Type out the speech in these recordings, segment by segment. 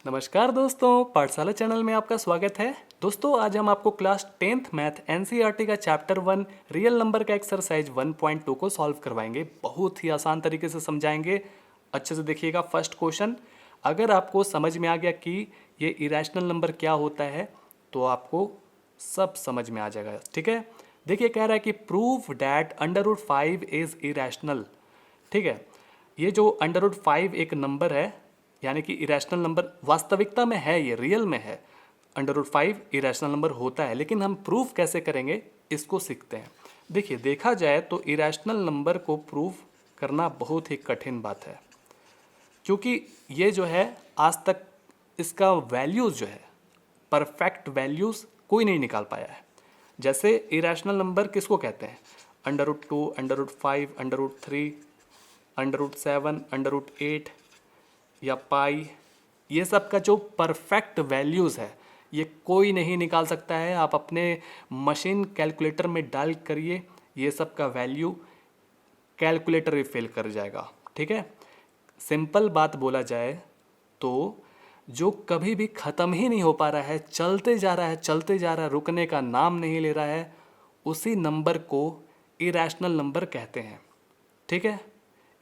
नमस्कार दोस्तों, पाठशाला चैनल में आपका स्वागत है। दोस्तों आज हम आपको क्लास 10th मैथ एनसीईआरटी का चैप्टर 1 रियल नंबर का एक्सरसाइज 1.2 को सॉल्व करवाएंगे। बहुत ही आसान तरीके से समझाएंगे। अच्छे से देखिएगा। फर्स्ट क्वेश्चन, अगर आपको समझ में आ गया कि ये इरेशनल नंबर क्या होता है तो आपको सब समझ में आ जाएगा। ठीक है, देखिए कह रहा है कि प्रूव डैट √5 इज इरेशनल। ठीक है, ये जो √5 एक नंबर है, यानी कि इरेशनल नंबर वास्तविकता में है, ये रियल में है। √5 इरेशनल नंबर होता है, लेकिन हम प्रूफ कैसे करेंगे इसको सीखते हैं। देखिए देखा जाए तो इरेशनल नंबर को प्रूफ करना बहुत ही कठिन बात है, क्योंकि ये जो है आज तक इसका वैल्यूज़ जो है, परफेक्ट वैल्यूज़ कोई नहीं निकाल पाया है। जैसे इरेशनल नंबर किसको कहते हैं? √2, √5, √3, √7, √8 या पाई, ये सब का जो परफेक्ट वैल्यूज़ है ये कोई नहीं निकाल सकता है। आप अपने मशीन कैलकुलेटर में डाल करिए, ये सब का वैल्यू कैलकुलेटर ही फेल कर जाएगा। ठीक है, सिंपल बात बोला जाए तो जो कभी भी ख़त्म ही नहीं हो पा रहा है, चलते जा रहा है, चलते जा रहा है, रुकने का नाम नहीं ले रहा है, उसी नंबर को इरेशनल नंबर कहते हैं। ठीक है,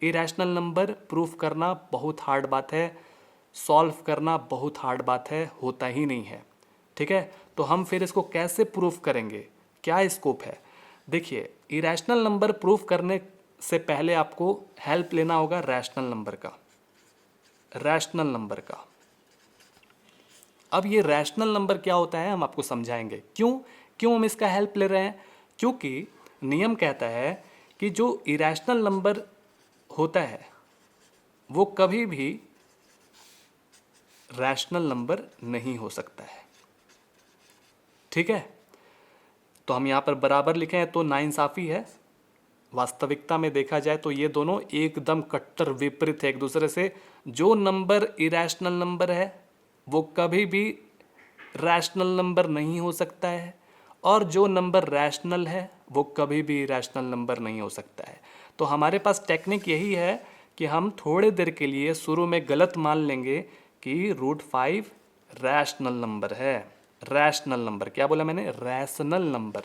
इरेशनल नंबर प्रूफ करना बहुत हार्ड बात है, सॉल्व करना बहुत हार्ड बात है, होता ही नहीं है। ठीक है, तो हम फिर इसको कैसे प्रूफ करेंगे, क्या स्कोप है? देखिए, इरेशनल नंबर प्रूफ करने से पहले आपको हेल्प लेना होगा रैशनल नंबर का, रैशनल नंबर का। अब ये रैशनल नंबर क्या होता है हम आपको समझाएंगे। क्यों क्यों हम इसका हेल्प ले रहे हैं? क्योंकि नियम कहता है कि जो इरेशनल नंबर होता है वो कभी भी रैशनल नंबर नहीं हो सकता है। ठीक है, तो हम यहाँ पर बराबर लिखे हैं तो नाइंसाफ़ी है। वास्तविकता में देखा जाए तो ये दोनों एकदम कट्टर विपरीत है एक दूसरे से। जो नंबर इरेशनल नंबर है वो कभी भी रैशनल नंबर नहीं हो सकता है, और जो नंबर रैशनल है वो कभी भी रैशनल नंबर नहीं हो सकता है। तो हमारे पास टेक्निक यही है कि हम थोड़े देर के लिए शुरू में गलत मान लेंगे कि √5 रैशनल नंबर है। रैशनल नंबर, क्या बोला मैंने? रैशनल नंबर,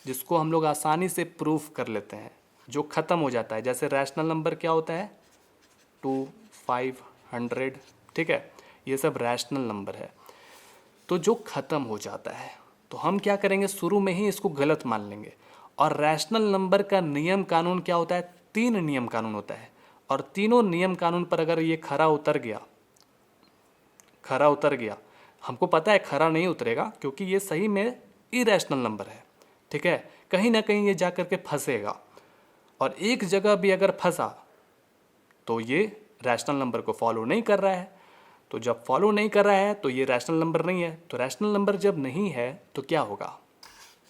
जिसको हम लोग आसानी से प्रूफ कर लेते हैं, जो ख़त्म हो जाता है। जैसे रैशनल नंबर क्या होता है? 2, 5, 100। ठीक है, ये सब रैशनल नंबर है, तो जो ख़त्म हो जाता है। तो हम क्या करेंगे, शुरू में ही इसको गलत मान लेंगे। और रैशनल नंबर का नियम कानून क्या होता है? 3 नियम कानून होता है, और तीनों नियम कानून पर अगर ये खरा उतर गया, खरा उतर गया, हमको पता है खरा नहीं उतरेगा क्योंकि ये सही में इरेशनल नंबर है। ठीक है, कहीं ना कहीं ये जा कर के फंसेगा, और एक जगह भी अगर फंसा तो ये रैशनल नंबर को फॉलो नहीं कर रहा है। तो जब फॉलो नहीं कर रहा है तो ये रैशनल नंबर नहीं है। तो रैशनल नंबर जब नहीं है तो क्या होगा?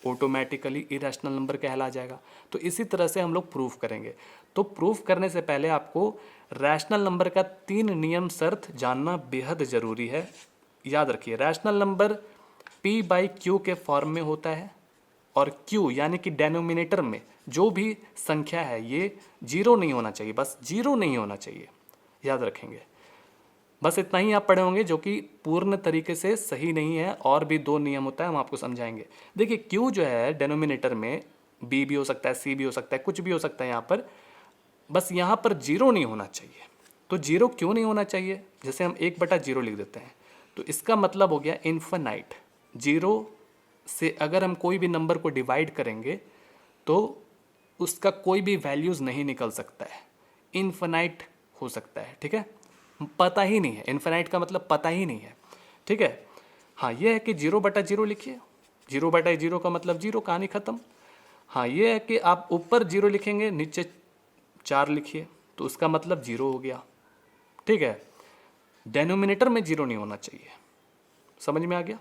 ऑटोमेटिकली इरेशनल नंबर कहला जाएगा। तो इसी तरह से हम लोग प्रूफ करेंगे। तो प्रूफ करने से पहले आपको रैशनल नंबर का 3 नियम शर्त जानना बेहद ज़रूरी है। याद रखिए, रैशनल नंबर P/Q के फॉर्म में होता है, और Q यानी कि डेनोमिनेटर में जो भी संख्या है ये 0 नहीं होना चाहिए, बस 0 नहीं होना चाहिए। याद रखेंगे, बस इतना ही आप पढ़े होंगे, जो कि पूर्ण तरीके से सही नहीं है। और भी 2 नियम होता है, हम आपको समझाएंगे। देखिए, क्यू जो है डेनोमिनेटर में बी भी हो सकता है, सी भी हो सकता है, कुछ भी हो सकता है यहाँ पर, बस यहाँ पर 0 नहीं होना चाहिए। तो 0 क्यों नहीं होना चाहिए? जैसे हम 1/0 लिख देते हैं, तो इसका मतलब हो गया इन्फिनाइट। 0 से अगर हम कोई भी नंबर को डिवाइड करेंगे तो उसका कोई भी वैल्यूज़ नहीं निकल सकता है, इन्फिनाइट हो सकता है। ठीक है, पता ही नहीं है, इन्फिनाइट का मतलब पता ही नहीं है। ठीक है, हाँ ये है कि 0/0 लिखिए, 0/0 का मतलब 0, कहानी ख़त्म। हाँ ये है कि आप ऊपर 0 लिखेंगे, नीचे 4 लिखिए, तो उसका मतलब 0 हो गया। ठीक है, डेनोमिनेटर में 0 नहीं होना चाहिए। समझ में आ गया?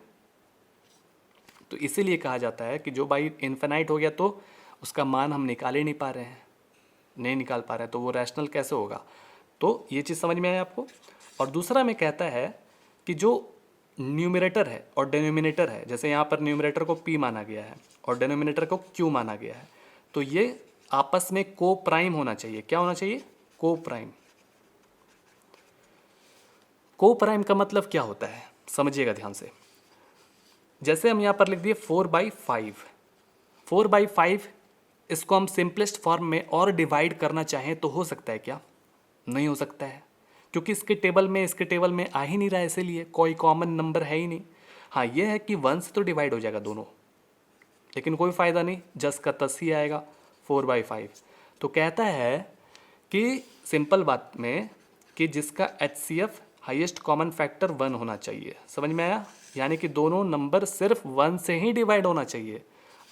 तो इसीलिए कहा जाता है कि जो भाई इन्फिनाइट हो गया तो उसका मान हम निकाल ही नहीं पा रहे हैं, नहीं निकाल पा रहे हैं, तो वो रैशनल कैसे होगा? तो ये चीज़ समझ में आया आपको। और दूसरा में कहता है कि जो न्यूमरेटर है और डेनोमिनेटर है, जैसे यहाँ पर न्यूमरेटर को P माना गया है और डेनोमिनेटर को Q माना गया है, तो ये आपस में को प्राइम होना चाहिए। क्या होना चाहिए? को प्राइम। को प्राइम का मतलब क्या होता है, समझिएगा ध्यान से। जैसे हम यहाँ पर लिख दिए 4/5, 4/5, इसको हम सिंपलेस्ट फॉर्म में और डिवाइड करना चाहें तो हो सकता है क्या? नहीं हो सकता है, क्योंकि इसके टेबल में आ ही नहीं रहा है, इसीलिए कोई कॉमन नंबर है ही नहीं। हाँ ये है कि 1 से तो डिवाइड हो जाएगा दोनों, लेकिन कोई फ़ायदा नहीं, जस का तस ही आएगा 4/5। तो कहता है कि सिंपल बात में कि जिसका HCF हाईएस्ट कॉमन फैक्टर 1 होना चाहिए। समझ में आया? यानी कि दोनों नंबर सिर्फ 1 से ही डिवाइड होना चाहिए।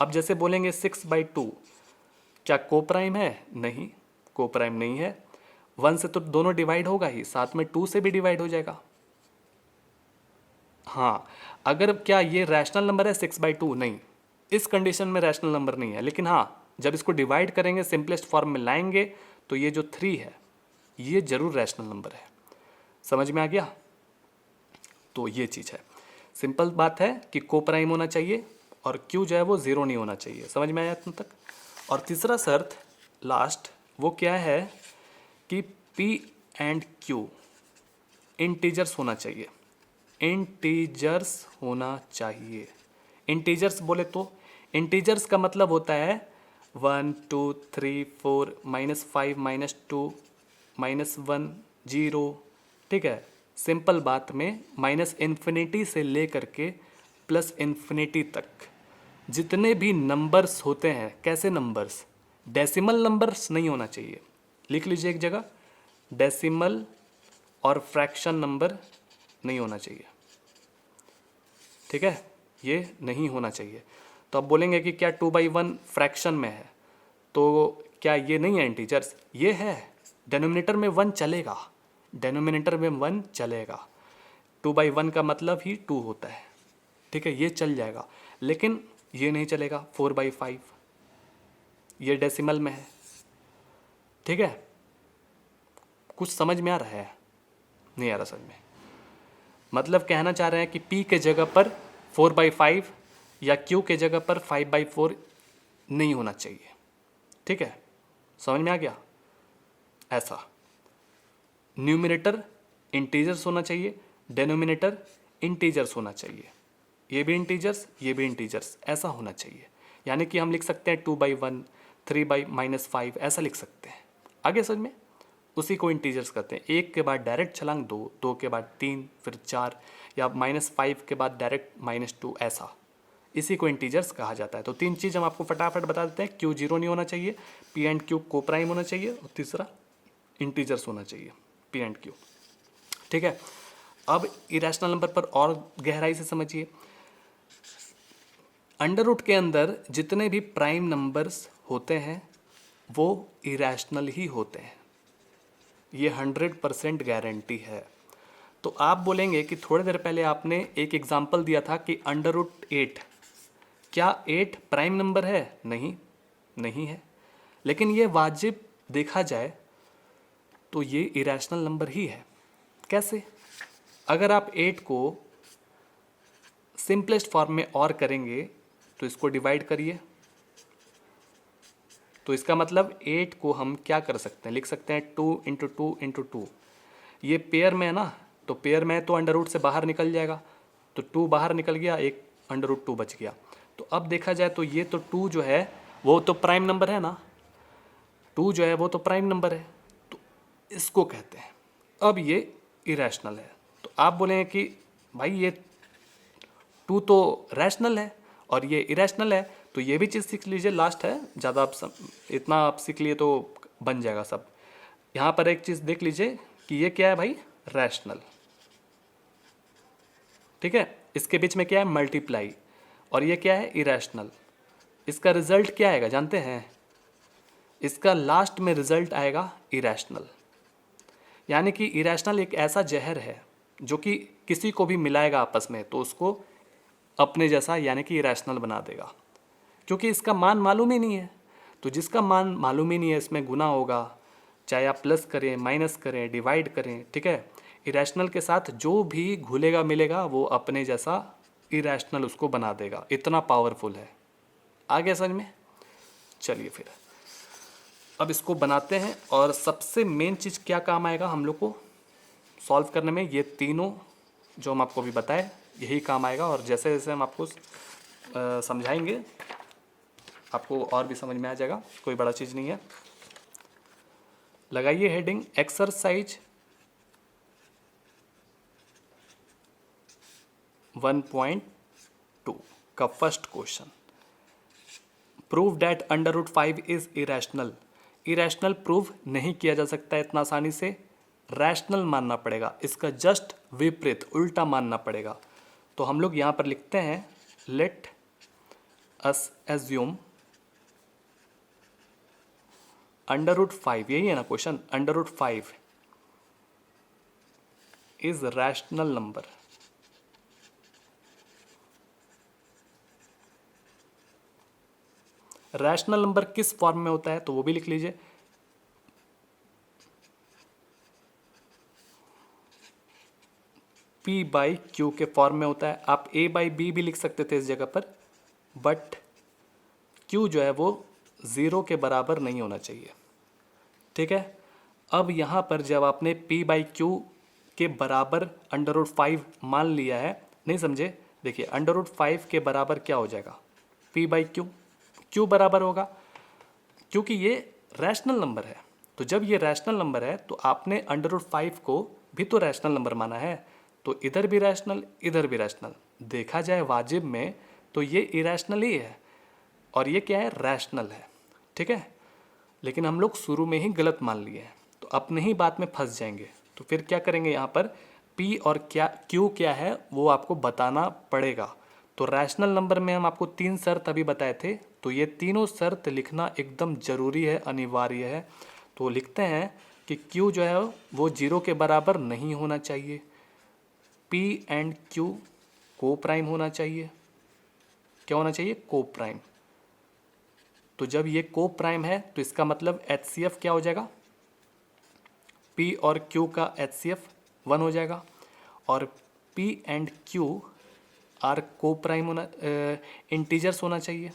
अब जैसे बोलेंगे 6/2, क्या को प्राइम है? नहीं, को प्राइम नहीं है। 1 से तो दोनों डिवाइड होगा ही, साथ में 2 से भी डिवाइड हो जाएगा। हाँ, अगर क्या ये रैशनल नंबर है 6/2? नहीं, इस कंडीशन में रैशनल नंबर नहीं है। लेकिन हाँ, जब इसको डिवाइड करेंगे, सिंपलेस्ट फॉर्म में लाएंगे, तो ये जो 3 है ये जरूर रैशनल नंबर है। समझ में आ गया? तो ये चीज़ है, सिंपल बात है कि को प्राइम होना चाहिए और क्यू जो है वो 0 नहीं होना चाहिए। समझ में आया तुम तक? और तीसरा शर्त लास्ट वो क्या है कि P एंड Q इंटीजर्स होना चाहिए। इंटीजर्स होना चाहिए। इंटीजर्स बोले तो इंटीजर्स का मतलब होता है 1 2 3 4 -5 -2 -1 0। ठीक है, सिंपल बात में -इन्फिनिटी से लेकर के +इन्फिनिटी तक जितने भी नंबर्स होते हैं, कैसे नंबर्स, डेसिमल नंबर्स नहीं होना चाहिए। लिख लीजिए एक जगह, डेसिमल और फ्रैक्शन नंबर नहीं होना चाहिए। ठीक है, ये नहीं होना चाहिए। तो अब बोलेंगे कि क्या 2/1 फ्रैक्शन में है, तो क्या ये नहीं है इंटीजर्स? ये है। डेनोमिनेटर में 1 चलेगा, डेनोमिनेटर में 1 चलेगा। 2/1 का मतलब ही 2 होता है। ठीक है, ये चल जाएगा, लेकिन ये नहीं चलेगा 4/5, ये डेसिमल में है। ठीक है, कुछ समझ में आ रहा है? नहीं आ रहा समझ में? मतलब कहना चाह रहे हैं कि P के जगह पर 4/5 या Q के जगह पर 5/4 नहीं होना चाहिए। ठीक है, समझ में आ गया? ऐसा न्यूमरेटर इंटीजर्स होना चाहिए, डेनोमिनेटर इंटीजर्स होना चाहिए, ये भी इंटीजर्स ये भी इंटीजर्स, ऐसा होना चाहिए। यानी कि हम लिख सकते हैं 2/1 3/-5 ऐसा लिख सकते हैं। आगे समझ में? उसी को इंटीजर्स करते हैं। 1 के बाद डायरेक्ट छलांग 2, 2 के बाद 3, फिर 4, या -5 के बाद डायरेक्ट -2, ऐसा, इसी को इंटीजर्स कहा जाता है। तो 3 चीज़ हम आपको फटाफट बता देते हैं। Q 0 नहीं होना चाहिए, P एंड Q को प्राइम होना चाहिए, और तीसरा इंटीजर्स होना चाहिए P एंड Q। ठीक है, अब इरेशनल नंबर पर और गहराई से समझिए। अंडर रूट के अंदर जितने भी प्राइम नंबर्स होते हैं वो इरेशनल ही होते हैं, ये 100% गारंटी है। तो आप बोलेंगे कि थोड़ी देर पहले आपने एक एग्जाम्पल दिया था कि √8, क्या 8 प्राइम नंबर है? नहीं, नहीं है। लेकिन ये वाजिब देखा जाए तो ये इरेशनल नंबर ही है। कैसे? अगर आप 8 को सिंपलेस्ट फॉर्म में और करेंगे तो इसको डिवाइड करिए, तो इसका मतलब 8 को हम क्या कर सकते हैं, लिख सकते हैं 2 × 2 × 2। ये पेयर में है ना, तो पेयर में तो अंडर रूट से बाहर निकल जाएगा, तो 2 बाहर निकल गया, एक √2 बच गया। तो अब देखा जाए तो ये तो 2 जो है वो तो प्राइम नंबर है ना, 2 जो है वो तो प्राइम नंबर है, तो इसको कहते हैं। अब ये इरेशनल है। तो आप बोलेंगे कि भाई ये 2 तो रैशनल है और ये इरेशनल है, तो ये भी चीज़ सीख लीजिए, लास्ट है, ज़्यादा आप इतना आप सीख लिए तो बन जाएगा सब। यहाँ पर एक चीज़ देख लीजिए कि ये क्या है भाई, रैशनल। ठीक है, इसके बीच में क्या है, मल्टीप्लाई, और ये क्या है, इरेशनल। इसका रिजल्ट क्या आएगा जानते हैं? इसका लास्ट में रिजल्ट आएगा इरेशनल। यानी कि इरेशनल एक ऐसा जहर है जो कि किसी को भी मिलाएगा आपस में तो उसको अपने जैसा यानी कि इरेशनल बना देगा, क्योंकि इसका मान मालूम ही नहीं है। तो जिसका मान मालूम ही नहीं है, इसमें गुना होगा, चाहे आप प्लस करें, माइनस करें, डिवाइड करें। ठीक है, इरेशनल के साथ जो भी घुलेगा मिलेगा वो अपने जैसा इरेशनल उसको बना देगा, इतना पावरफुल है। आगे समझ में? चलिए फिर अब इसको बनाते हैं। और सबसे मेन चीज़ क्या काम आएगा हम लोग को, सॉल्व करने में ये तीनों जो हम आपको अभी बताए यही काम आएगा, और जैसे जैसे हम आपको समझाएंगे आपको और भी समझ में आ जाएगा, कोई बड़ा चीज़ नहीं है। लगाइए हेडिंग एक्सरसाइज 1.2 का first question, prove that under root 5 is irrational. Irrational prove नहीं किया जा सकता इतना आसानी से, रैशनल मानना पड़ेगा, इसका जस्ट विपरीत उल्टा मानना पड़ेगा। तो हम लोग यहाँ पर लिखते हैं let us assume under root 5, यही है ना question, under root 5 is rational number. Rational number किस फॉर्म में होता है तो वो भी लिख लीजिए, P बाई क्यू के फॉर्म में होता है। आप A बाई बी भी लिख सकते थे इस जगह पर, बट Q जो है वो 0 के बराबर नहीं होना चाहिए, ठीक है। अब यहाँ पर जब आपने P बाई क्यू के बराबर अंडर रूट 5 मान लिया है, नहीं समझे, देखिए अंडर रूट 5 के बराबर क्या हो जाएगा, P बाई क्यू, क्यू बराबर होगा, क्योंकि ये रैशनल नंबर है। तो जब ये रैशनल नंबर है तो आपने अंडर रूट 5 को भी तो रैशनल नंबर माना है, तो इधर भी रैशनल इधर भी रैशनल, देखा जाए वाजिब में तो ये इरैशनल ही है और ये क्या है, रैशनल है, ठीक है। लेकिन हम लोग शुरू में ही गलत मान लिए हैं, तो अपने ही बात में फंस जाएंगे। तो फिर क्या करेंगे, यहाँ पर P और क्या Q क्या है वो आपको बताना पड़ेगा। तो रैशनल नंबर में हम आपको 3 शर्त अभी बताए थे, तो ये तीनों शर्त लिखना एकदम ज़रूरी है, अनिवार्य है। तो लिखते हैं कि Q जो है वो 0 के बराबर नहीं होना चाहिए, P एंड Q को प्राइम होना चाहिए। क्या होना चाहिए, को प्राइम। तो जब ये को प्राइम है तो इसका मतलब HCF क्या हो जाएगा, P और Q का HCF 1 हो जाएगा, और P and Q are coprime होना, इंटीजर्स होना चाहिए।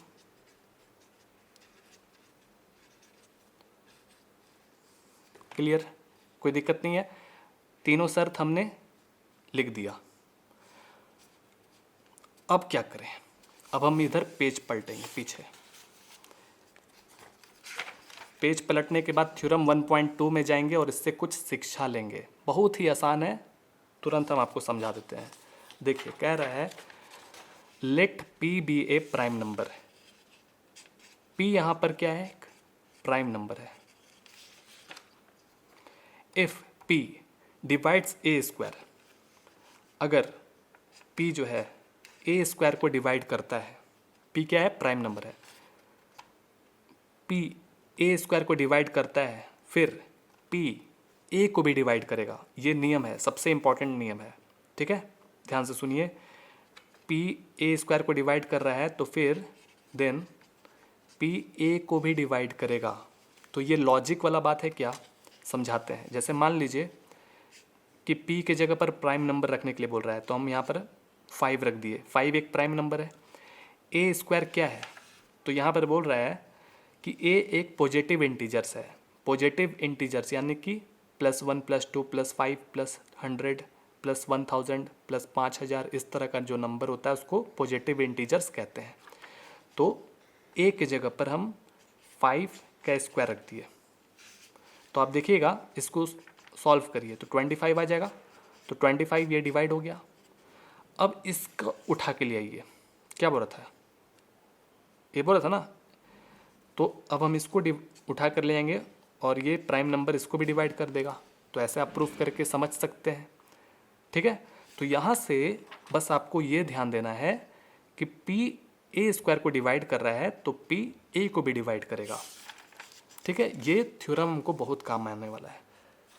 क्लियर, कोई दिक्कत नहीं है, तीनों शर्त हमने लिख दिया। अब क्या करें, अब हम इधर पेज पलटेंगे पीछे। पेज पलटने के बाद थ्योरम 1.2 में जाएंगे और इससे कुछ शिक्षा लेंगे, बहुत ही आसान है, तुरंत हम आपको समझा देते हैं। देखिए कह रहा है लेट P बी ए प्राइम नंबर। P यहाँ पर क्या है, एक प्राइम नंबर है। If P divides A square, अगर P जो है ए स्क्वायर को डिवाइड करता है, P क्या है, प्राइम नंबर है, P ए स्क्वायर को डिवाइड करता है, फिर P ए को भी डिवाइड करेगा। ये नियम है, सबसे इंपॉर्टेंट नियम है, ठीक है, ध्यान से सुनिए। P ए स्क्वायर को डिवाइड कर रहा है तो फिर देन P ए को भी डिवाइड करेगा। तो ये लॉजिक वाला बात है, क्या समझाते हैं। जैसे मान लीजिए कि P के जगह पर प्राइम नंबर रखने के लिए बोल रहा है, तो हम यहाँ पर 5 रख दिए, 5 एक प्राइम नंबर है। ए स्क्वायर क्या है, तो यहाँ पर बोल रहा है कि ए एक पॉजिटिव इंटीजर्स है। पॉजिटिव इंटीजर्स यानी कि +1 +2 +5 +100 +1000 +5000, इस तरह का जो नंबर होता है उसको पॉजिटिव इंटीजर्स कहते हैं। तो ए के जगह पर हम 5 का स्क्वायर रख दिए। तो आप देखिएगा, इसको सॉल्व करिए तो 25 आ जाएगा। तो 25 ये डिवाइड हो गया। अब इसका उठा के ले आइए, क्या बोला था, ये बोला था ना। तो अब हम इसको उठा कर ले आएंगे और ये प्राइम नंबर इसको भी डिवाइड कर देगा। तो ऐसे आप प्रूफ करके समझ सकते हैं, ठीक है। तो यहाँ से बस आपको ये ध्यान देना है कि P ए स्क्वायर को डिवाइड कर रहा है तो P ए को भी डिवाइड करेगा, ठीक है। ये थ्योरम हमको बहुत काम आने वाला है।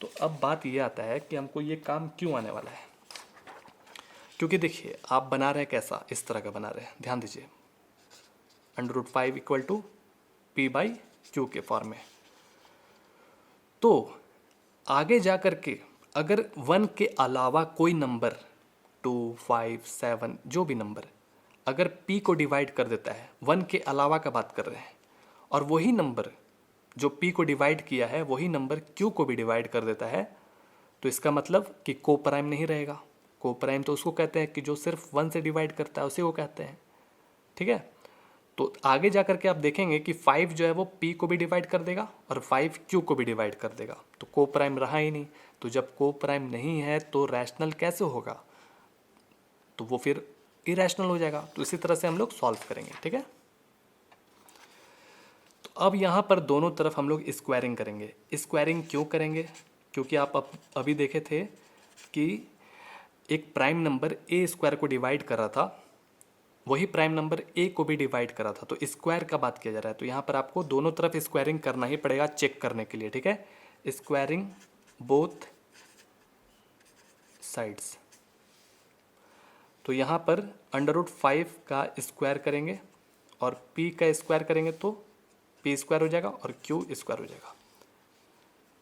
तो अब बात ये आता है कि हमको ये काम क्यों आने वाला है, क्योंकि देखिए आप बना रहे हैं कैसा, इस तरह का बना रहे हैं, ध्यान दीजिए, √5 = P बाई क्यू के फॉर्म में। तो आगे जा कर के अगर 1 के अलावा कोई नंबर 2, 5, 7 जो भी नंबर अगर P को डिवाइड कर देता है, 1 के अलावा का बात कर रहे हैं, और वही नंबर जो P को डिवाइड किया है वही नंबर Q को भी डिवाइड कर देता है, तो इसका मतलब कि को प्राइम नहीं रहेगा। को प्राइम तो उसको कहते हैं कि जो सिर्फ 1 से डिवाइड करता है, उसी को कहते हैं। ठीक है, तो आगे जा करके आप देखेंगे कि 5 जो है वो p को भी डिवाइड कर देगा और 5 q को भी डिवाइड कर देगा, तो को प्राइम रहा ही नहीं। तो जब को प्राइम नहीं है तो रैशनल कैसे होगा, तो वो फिर इरेशनल हो जाएगा। तो इसी तरह से हम लोग सॉल्व करेंगे। ठीक है, तो अब यहाँ पर दोनों तरफ हम लोग स्क्वायरिंग करेंगे। स्क्वायरिंग क्यों करेंगे, क्योंकि आप अभी देखे थे कि एक प्राइम नंबर ए स्क्वायर को डिवाइड कर रहा था, वही प्राइम नंबर ए को भी डिवाइड करा था, तो स्क्वायर का बात किया जा रहा है। तो यहाँ पर आपको दोनों तरफ स्क्वायरिंग करना ही पड़ेगा चेक करने के लिए। ठीक है, स्क्वायरिंग बोथ साइड्स। तो यहाँ पर √5 का स्क्वायर करेंगे और p का स्क्वायर करेंगे तो p स्क्वायर हो जाएगा और q स्क्वायर हो जाएगा।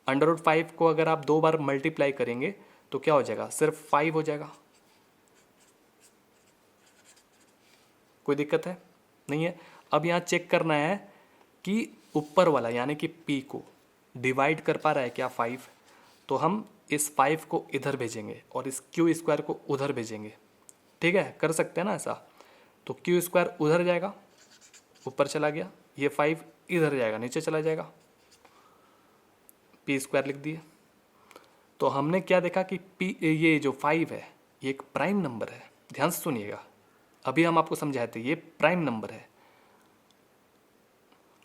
√5 को अगर आप 2 बार मल्टीप्लाई करेंगे तो क्या हो जाएगा, सिर्फ 5 हो जाएगा। कोई दिक्कत है नहीं है। अब यहाँ चेक करना है कि ऊपर वाला यानी कि p को डिवाइड कर पा रहा है क्या 5, तो हम इस 5 को इधर भेजेंगे और इस q स्क्वायर को उधर भेजेंगे। ठीक है, कर सकते हैं ना ऐसा। तो q स्क्वायर उधर जाएगा, ऊपर चला गया, ये 5 इधर जाएगा, नीचे चला जाएगा, p स्क्वायर लिख दिए। तो हमने क्या देखा कि p, ये जो 5 है ये एक प्राइम नंबर है। ध्यान से सुनिएगा, अभी हम आपको समझाए थे ये प्राइम नंबर है।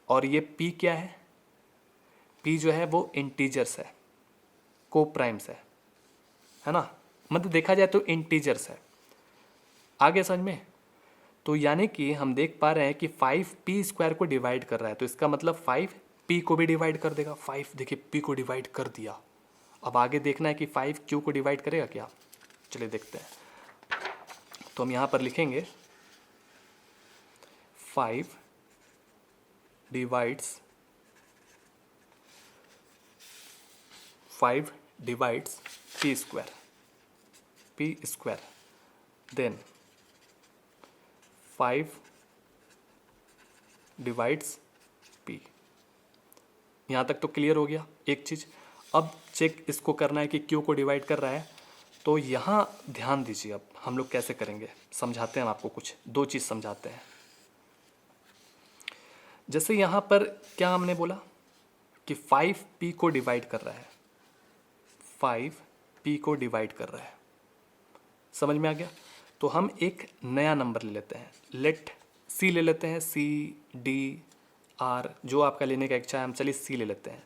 और ये p क्या है, p जो है वो इंटीजर्स है, को प्राइम्स है ना, मतलब देखा जाए तो इंटीजर्स है। आगे समझ में, तो यानी कि हम देख पा रहे हैं कि 5 p स्क्वायर को डिवाइड कर रहा है, तो इसका मतलब 5 p को भी डिवाइड कर देगा। 5 देखिए p को डिवाइड कर दिया। अब आगे देखना है कि 5 q को डिवाइड करेगा क्या, चलिए देखते हैं। तो हम यहाँ पर लिखेंगे 5 divides 5 divides p square then 5 divides p। यहाँ तक तो क्लियर हो गया एक चीज़। अब चेक इसको करना है कि q को डिवाइड कर रहा है, तो यहाँ ध्यान दीजिए। अब हम लोग कैसे करेंगे समझाते हैं आपको, कुछ 2 चीज़ समझाते हैं। जैसे यहाँ पर क्या हमने बोला कि 5p को डिवाइड कर रहा है, 5p को डिवाइड कर रहा है, समझ में आ गया। तो हम एक नया नंबर ले लेते हैं, लेट c ले लेते हैं, c d r जो आपका लेने का इच्छा है, हम चलिए c ले लेते हैं।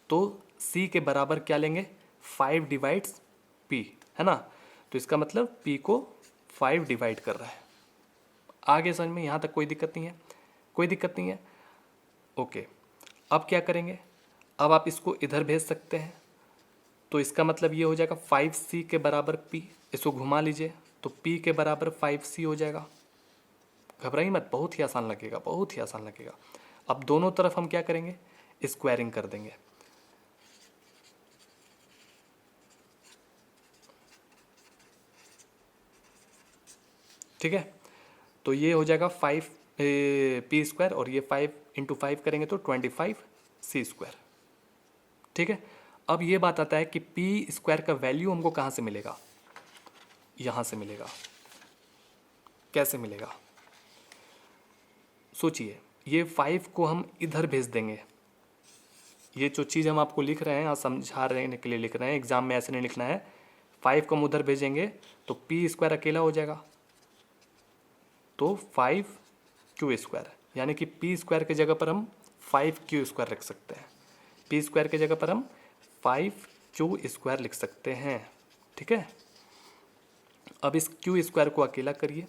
तो c के बराबर क्या लेंगे, 5 डिवाइड्स p, है ना। तो इसका मतलब p को 5 डिवाइड कर रहा है। आगे समझ में, यहाँ तक कोई दिक्कत नहीं है, कोई दिक्कत नहीं है। ओके, अब क्या करेंगे, अब आप इसको इधर भेज सकते हैं। तो इसका मतलब ये हो जाएगा 5c के बराबर p, इसको घुमा लीजिए तो p के बराबर 5c हो जाएगा। घबराइए मत, बहुत ही आसान लगेगा, बहुत ही आसान लगेगा। अब दोनों तरफ हम क्या करेंगे, स्क्वायरिंग कर देंगे। ठीक है, तो ये हो जाएगा 5 p स्क्वायर और ये 5 × 5 करेंगे तो 25c स्क्वायर। ठीक है, अब ये बात आता है कि p स्क्वायर का वैल्यू हमको कहाँ से मिलेगा, यहाँ से मिलेगा। कैसे मिलेगा, सोचिए। ये 5 को हम इधर भेज देंगे, ये जो चीज़ हम आपको लिख रहे हैं और समझा रहने के लिए लिख रहे हैं, एग्जाम में ऐसे नहीं लिखना है। 5 को हम उधर भेजेंगे तो p स्क्वायर अकेला हो जाएगा, तो 5q स्क्वायर, यानी कि p स्क्वायर की जगह पर हम 5q स्क्वायर रख सकते हैं। p स्क्वायर की जगह पर हम 5q स्क्वायर लिख सकते हैं। ठीक है, अब इस q स्क्वायर को अकेला करिए।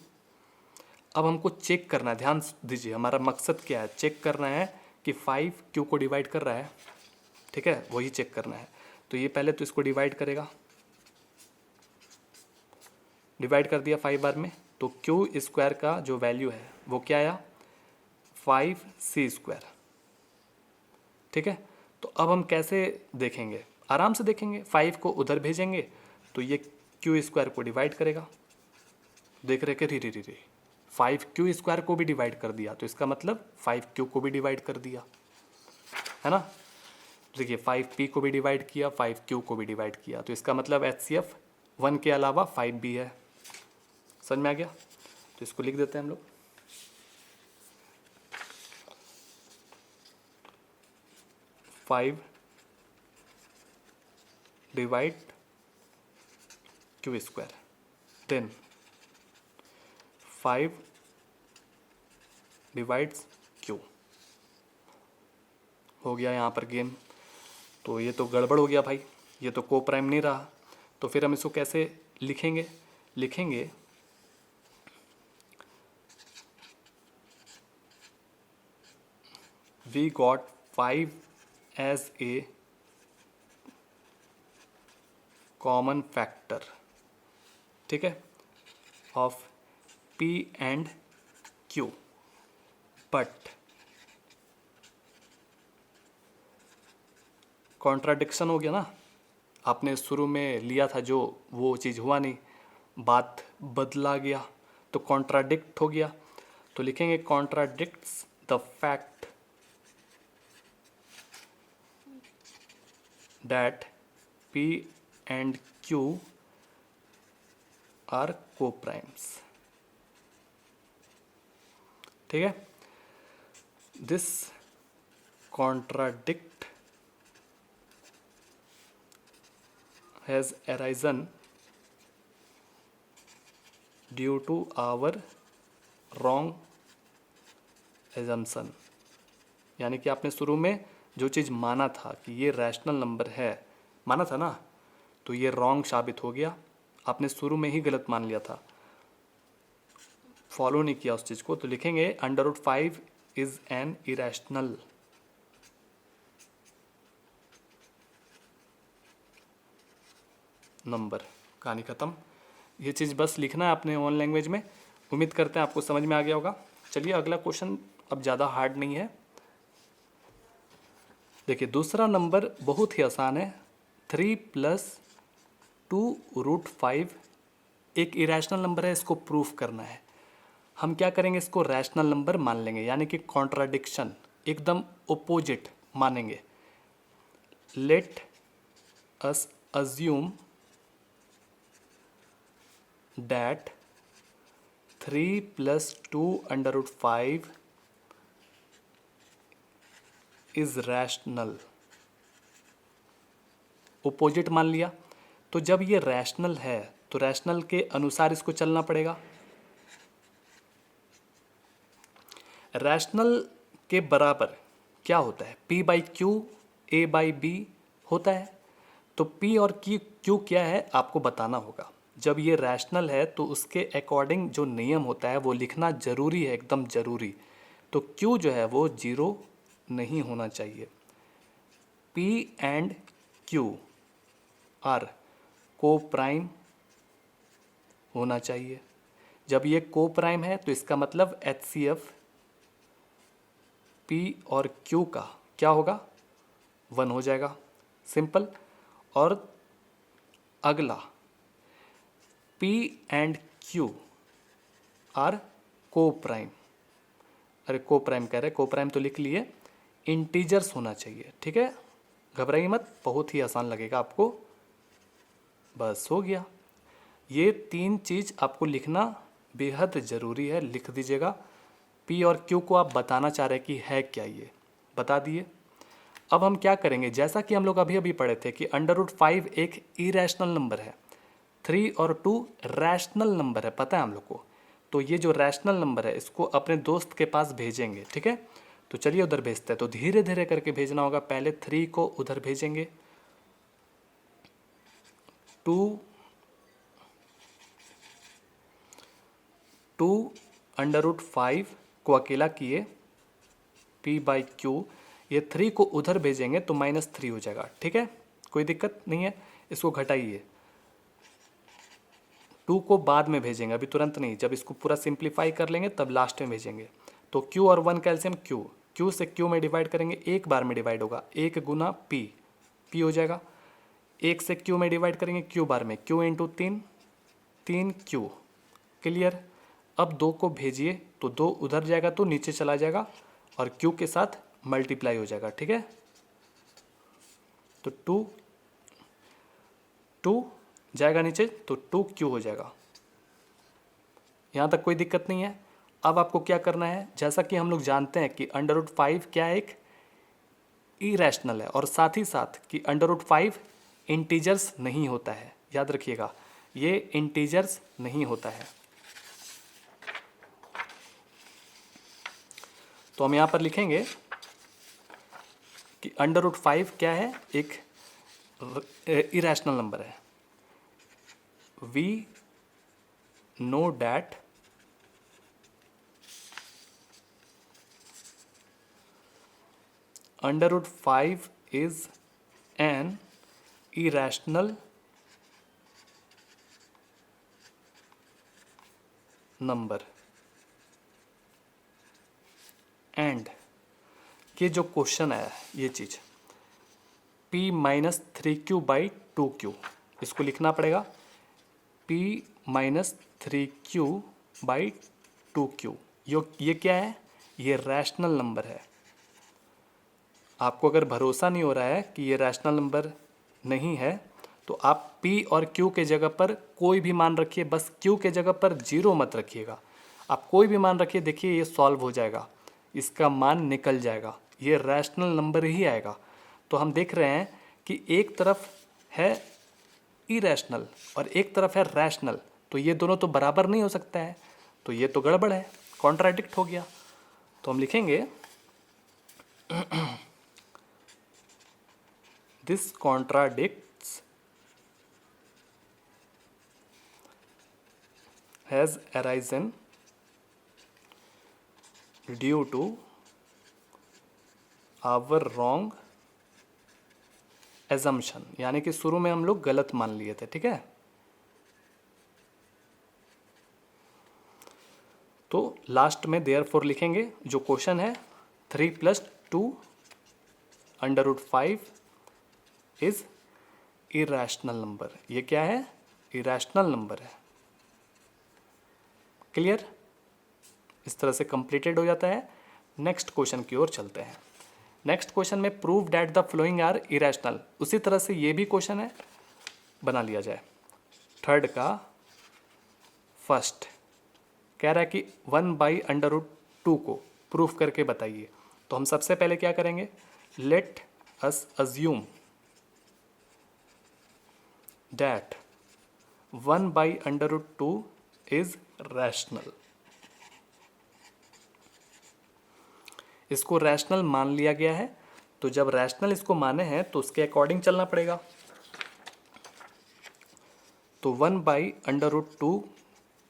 अब हमको चेक करना है, ध्यान दीजिए, हमारा मकसद क्या है, चेक करना है कि 5q को डिवाइड कर रहा है। ठीक है, वही चेक करना है। तो ये पहले तो इसको डिवाइड करेगा, डिवाइड कर दिया 5 बार में, तो q स्क्वायर का जो वैल्यू है वो क्या आया, 5c स्क्वायर। ठीक है, तो अब हम कैसे देखेंगे, आराम से देखेंगे। 5 को उधर भेजेंगे तो ये q स्क्वायर को डिवाइड करेगा। देख रहे कि री री री री 5q स्क्वायर को भी डिवाइड कर दिया, तो इसका मतलब 5q को भी डिवाइड कर दिया, है ना। देखिए 5p को भी डिवाइड किया, 5q को भी डिवाइड किया, तो इसका मतलब HCF 1 के अलावा 5b है। समझ में आ गया? तो इसको लिख देते हैं हम लोग। Five divide Q square, then 5 divides Q. हो गया यहाँ पर गेम। तो ये तो गड़बड़ हो गया भाई, ये तो को प्राइम नहीं रहा। तो फिर हम इसको कैसे लिखेंगे? लिखेंगे we got 5 as a common factor, ठीक है, of P and Q, but contradiction हो गया ना, आपने शुरू में लिया था जो, वो चीज़ हुआ नहीं, बात बदला गया, तो कॉन्ट्राडिक्ट हो गया। तो लिखेंगे contradicts the fact that P and Q are coprimes, ठीक है। This contradict has arisen due to our wrong assumption, यानी कि आपने शुरू में जो चीज़ माना था कि ये रैशनल नंबर है, माना था ना, तो ये रॉन्ग साबित हो गया। आपने शुरू में ही गलत मान लिया था, फॉलो नहीं किया उस चीज़ को। तो लिखेंगे √5 इज एन इरेशनल नंबर। कहानी ख़त्म। ये चीज़ बस लिखना है आपने ओन लैंग्वेज में। उम्मीद करते हैं आपको समझ में आ गया होगा। चलिए अगला क्वेश्चन अब ज़्यादा हार्ड नहीं है। देखिए दूसरा नंबर बहुत ही आसान है। 3 + 2√5 एक इरेशनल नंबर है, इसको प्रूफ करना है। हम क्या करेंगे, इसको रैशनल नंबर मान लेंगे, यानी कि कॉन्ट्राडिक्शन एकदम ओपोजिट मानेंगे। Let us assume that 3 + 2√5 is rational। Opposite मान लिया, तो जब ये रैशनल है तो रैशनल के अनुसार इसको चलना पड़ेगा। रैशनल के बराबर क्या होता है, P/Q A/B होता है। तो P और Q क्या है आपको बताना होगा। जब ये रैशनल है तो उसके अकॉर्डिंग जो नियम होता है वो लिखना ज़रूरी है, एकदम ज़रूरी। तो Q जो है वो 0 नहीं होना चाहिए। P and Q are coprime होना चाहिए। जब ये को प्राइम है तो इसका मतलब HCF P और Q का क्या होगा, 1 हो जाएगा, सिंपल। और अगला P एंड Q आर को प्राइम, अरे को प्राइम कह रहे, को प्राइम तो लिख लिए, इंटीजर्स होना चाहिए, ठीक है। घबराइए मत, बहुत ही आसान लगेगा आपको, बस हो गया। ये 3 चीज़ आपको लिखना बेहद ज़रूरी है, लिख दीजिएगा। P और Q को आप बताना चाह रहे हैं कि है क्या, ये बता दिए। अब हम क्या करेंगे, जैसा कि हम लोग अभी अभी पढ़े थे कि √5 एक इरेशनल नंबर है, 3 और 2 रैशनल नंबर है, पता है हम लोग को। तो ये जो रैशनल नंबर है इसको अपने दोस्त के पास भेजेंगे, ठीक है। तो चलिए उधर भेजते हैं। तो धीरे धीरे करके भेजना होगा। पहले 3 को उधर भेजेंगे, 2√5 को अकेला किए, P/Q, ये 3 को उधर भेजेंगे तो -3 हो जाएगा, ठीक है, कोई दिक्कत नहीं है। इसको घटाइए, 2 को बाद में भेजेंगे, अभी तुरंत नहीं, जब इसको पूरा सिंप्लीफाई कर लेंगे तब लास्ट में भेजेंगे। तो Q और 1 कैल्शियम Q से Q में डिवाइड करेंगे, एक बार में डिवाइड होगा, 1 × P हो जाएगा। 1 से Q में डिवाइड करेंगे, Q बार में, Q × 3, 3Q, क्लियर। अब 2 को भेजिए तो 2 उधर जाएगा तो नीचे चला जाएगा और Q के साथ मल्टीप्लाई हो जाएगा, ठीक है। तो टू जाएगा नीचे, तो 2q हो जाएगा। यहाँ तक कोई दिक्कत नहीं है। अब आपको क्या करना है, जैसा कि हम लोग जानते हैं कि √5 क्या है, एक इरेशनल है, और साथ ही साथ कि √5 इंटीजर्स नहीं होता है। याद रखिएगा, ये इंटीजर्स नहीं होता है। तो हम यहाँ पर लिखेंगे कि √5 क्या है, एक इरेशनल नंबर है। We know that √5 is an irrational number and ये जो क्वेश्चन है, ये चीज़ p minus 3q by 2q, इसको लिखना पड़ेगा p minus 3q by 2q। ये क्या है, ये रैशनल नंबर है। आपको अगर भरोसा नहीं हो रहा है कि ये रैशनल नंबर नहीं है, तो आप p और q के जगह पर कोई भी मान रखिए, बस q के जगह पर 0 मत रखिएगा। आप कोई भी मान रखिए, देखिए ये सॉल्व हो जाएगा, इसका मान निकल जाएगा, ये रैशनल नंबर ही आएगा। तो हम देख रहे हैं कि एक तरफ है इरेशनल और एक तरफ है रैशनल, तो ये दोनों तो बराबर नहीं हो सकता है, तो ये तो गड़बड़ है, कॉन्ट्राडिक्ट हो गया। तो हम लिखेंगे this contradicts has arisen due to our wrong assumption, यानी कि शुरू में हम लोग गलत मान लिए थे। ठीक है, तो लास्ट में देयरफॉर लिखेंगे, जो क्वेश्चन है 3 + 2 √5 इज इरेशनल नंबर। ये क्या है, इरेशनल नंबर है। क्लियर, इस तरह से कंप्लीटेड हो जाता है। नेक्स्ट क्वेश्चन की ओर चलते हैं। नेक्स्ट क्वेश्चन में prove that the following are irrational, उसी तरह से ये भी क्वेश्चन है, बना लिया जाए। थर्ड का फर्स्ट कह रहा है कि 1/√2 को प्रूफ करके बताइए। तो हम सबसे पहले क्या करेंगे, let us assume that 1/√2 is rational. इसको रैशनल मान लिया गया है, तो जब रैशनल इसको माने हैं तो उसके अकॉर्डिंग चलना पड़ेगा। तो 1/√2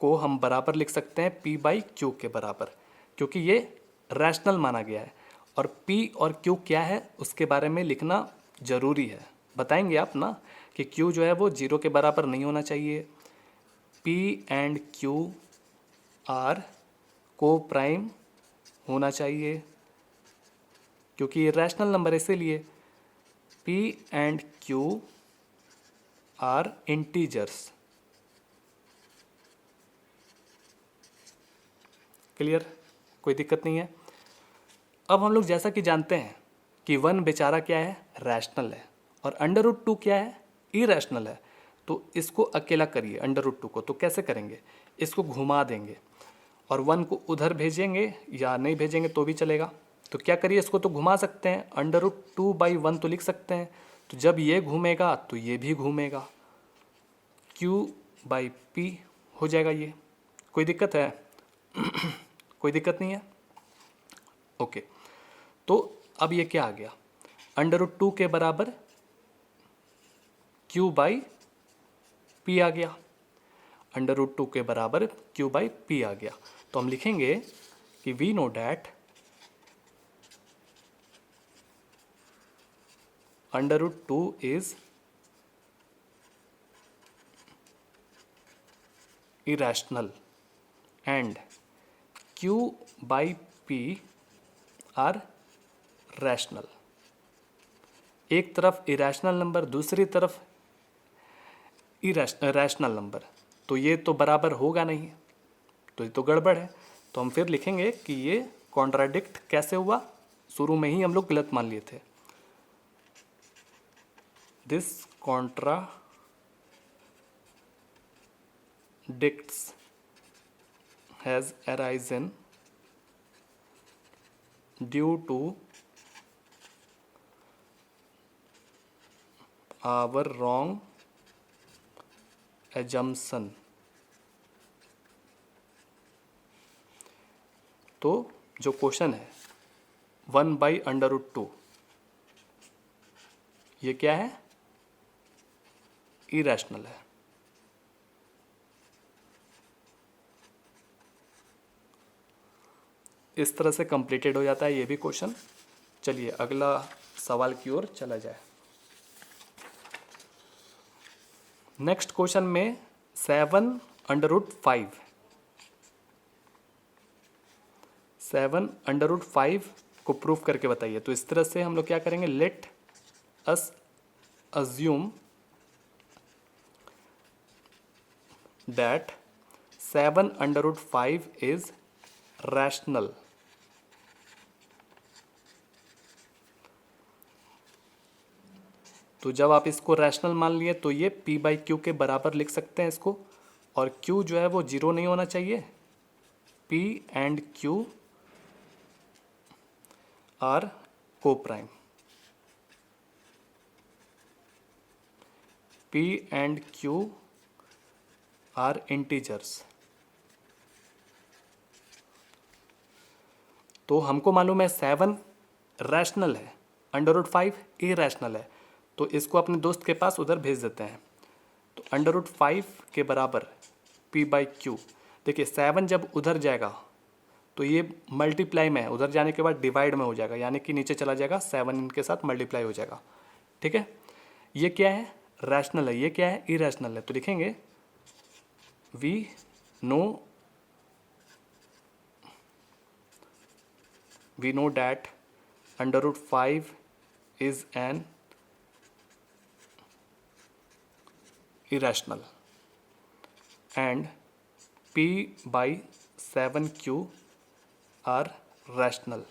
को हम बराबर लिख सकते हैं p/q के बराबर, क्योंकि ये रैशनल माना गया है। और p और q क्या है उसके बारे में लिखना ज़रूरी है, बताएंगे आप ना कि q जो है वो 0 के बराबर नहीं होना चाहिए। p and q are coprime होना चाहिए, क्योंकि ये रैशनल नंबर है, इसीलिए p and q are integers. Clear, कोई दिक्कत नहीं है। अब हम लोग जैसा कि जानते हैं कि 1 बेचारा क्या है, रैशनल है, और √2 क्या है, इरेशनल है। तो इसको अकेला करिए √2 को, तो कैसे करेंगे, इसको घुमा देंगे और 1 को उधर भेजेंगे या नहीं भेजेंगे तो भी चलेगा। तो क्या करिए, इसको तो घुमा सकते हैं, √2/1 तो लिख सकते हैं। तो जब ये घूमेगा तो ये भी घूमेगा, q/p हो जाएगा। ये कोई दिक्कत है? कोई दिक्कत नहीं है, ओके। तो अब ये क्या आ गया, √2 के बराबर q/p आ गया, √2 के बराबर q/p आ गया। तो हम लिखेंगे कि we know that √2 is irrational and q/p are rational. एक तरफ इरेशनल नंबर, दूसरी तरफ रैशनल नंबर, तो ये तो बराबर होगा नहीं, तो ये तो गड़बड़ है। तो हम फिर लिखेंगे कि ये कॉन्ट्राडिक्ट कैसे हुआ, शुरू में ही हम लोग गलत मान लिए थे। This contradicts has arisen due to our wrong assumption। तो जो क्वेश्चन है 1/√2 ये क्या है? इरेशनल है। इस तरह से कंप्लीटेड हो जाता है ये भी क्वेश्चन। चलिए अगला सवाल की ओर चला जाए। नेक्स्ट क्वेश्चन में 7√5 7√5 को प्रूफ करके बताइए। तो इस तरह से हम लोग क्या करेंगे, let us assume that 7√5 is rational. तो जब आप इसको रैशनल मान लिए तो ये p/q के बराबर लिख सकते हैं इसको, और q जो है वो 0 नहीं होना चाहिए। p and q are coprime. p and q are integers. तो हमको मालूम है 7 रैशनल है, √5 इरेशनल है। तो इसको अपने दोस्त के पास उधर भेज देते हैं। तो √5 के बराबर p/q। देखिए 7 जब उधर जाएगा तो ये मल्टीप्लाई में है, उधर जाने के बाद डिवाइड में हो जाएगा, यानी कि नीचे चला जाएगा, 7 इनके साथ मल्टीप्लाई हो जाएगा। ठीक है, ये क्या है? रैशनल है। ये क्या है? इरेशनल है। तो लिखेंगे we know that √5 is an irrational and p/7q are rational।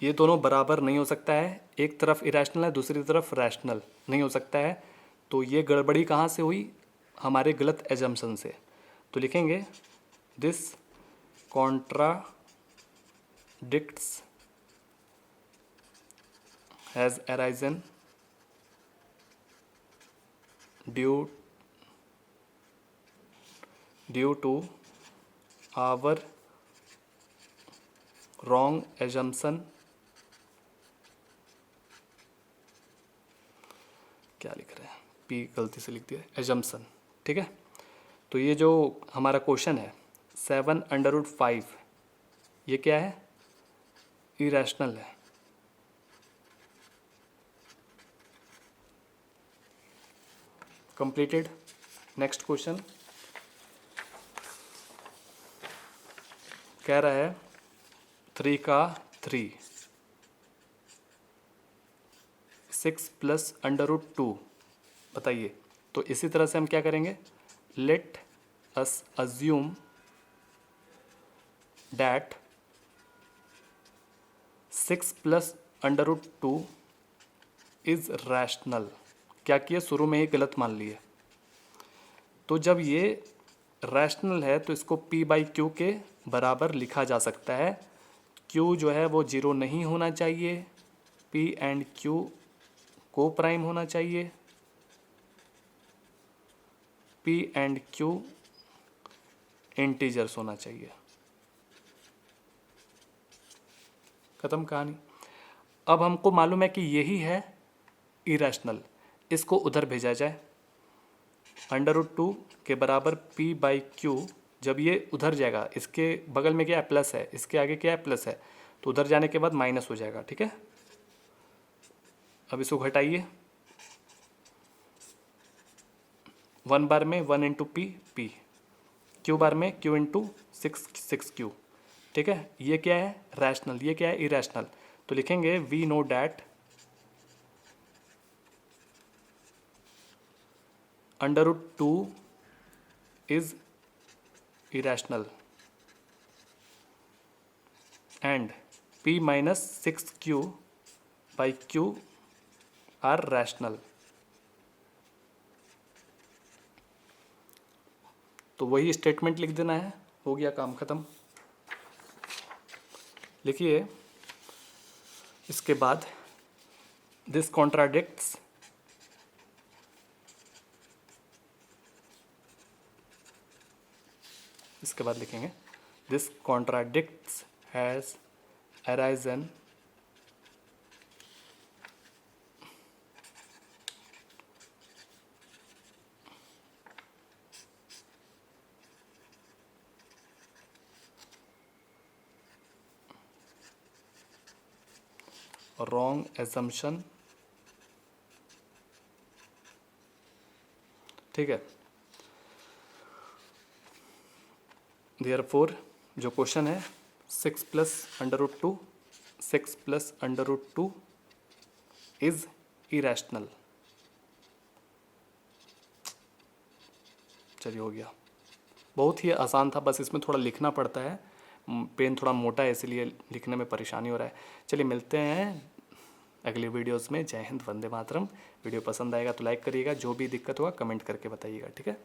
ये दोनों बराबर नहीं हो सकता है, एक तरफ इरेशनल है दूसरी तरफ रैशनल नहीं हो सकता है। तो ये गड़बड़ी कहाँ से हुई? हमारे गलत एजम्पशन से। तो लिखेंगे this contradicts has arisen due to our wrong assumption। क्या लिख रहे हैं? पी गलती से लिख दिया, assumption। ठीक है, तो ये जो हमारा क्वेश्चन है 7√5 ये क्या है? इरेशनल है। कंप्लीटेड। नेक्स्ट क्वेश्चन कह रहा है 3 का 3 6 + √2 बताइए। तो इसी तरह से हम क्या करेंगे, let us assume that 6 + √2 is rational. क्या किया? शुरू में ही गलत मान लिए। तो जब ये रैशनल है तो इसको p/q के बराबर लिखा जा सकता है। q जो है वो 0 नहीं होना चाहिए, p एंड q को प्राइम होना चाहिए, p एंड q इंटीजर्स होना चाहिए। खत्म कहानी। अब हमको मालूम है कि यही है इरेशनल, इसको उधर भेजा जाए। √2 के बराबर p/q जब ये उधर जाएगा, इसके बगल में क्या है? प्लस है, इसके आगे क्या है? प्लस है, तो उधर जाने के बाद माइनस हो जाएगा। ठीक है, अब इसको घटाइए। 1 बार में 1 × p, q बार में q × 6q। ठीक है, ये क्या है? रैशनल। ये क्या है? इरेशनल। तो लिखेंगे we know that √2 is irrational and p - 6q/q are rational. तो वही स्टेटमेंट लिख देना है, हो गया काम ख़त्म। लिखिए इसके बाद दिस कॉन्ट्राडिक्ट्स इसके बाद लिखेंगे this contradicts has arisen wrong assumption। ठीक है, देयरफॉर जो क्वेश्चन है 6 + √2 6 + √2 इज इरेशनल। चलिए हो गया, बहुत ही आसान था, बस इसमें थोड़ा लिखना पड़ता है, पेन थोड़ा मोटा है इसलिए लिखने में परेशानी हो रहा है। चलिए मिलते हैं अगले वीडियोस में। जय हिंद, वंदे मातरम। वीडियो पसंद आएगा तो लाइक करिएगा, जो भी दिक्कत होगा कमेंट करके बताइएगा, ठीक है।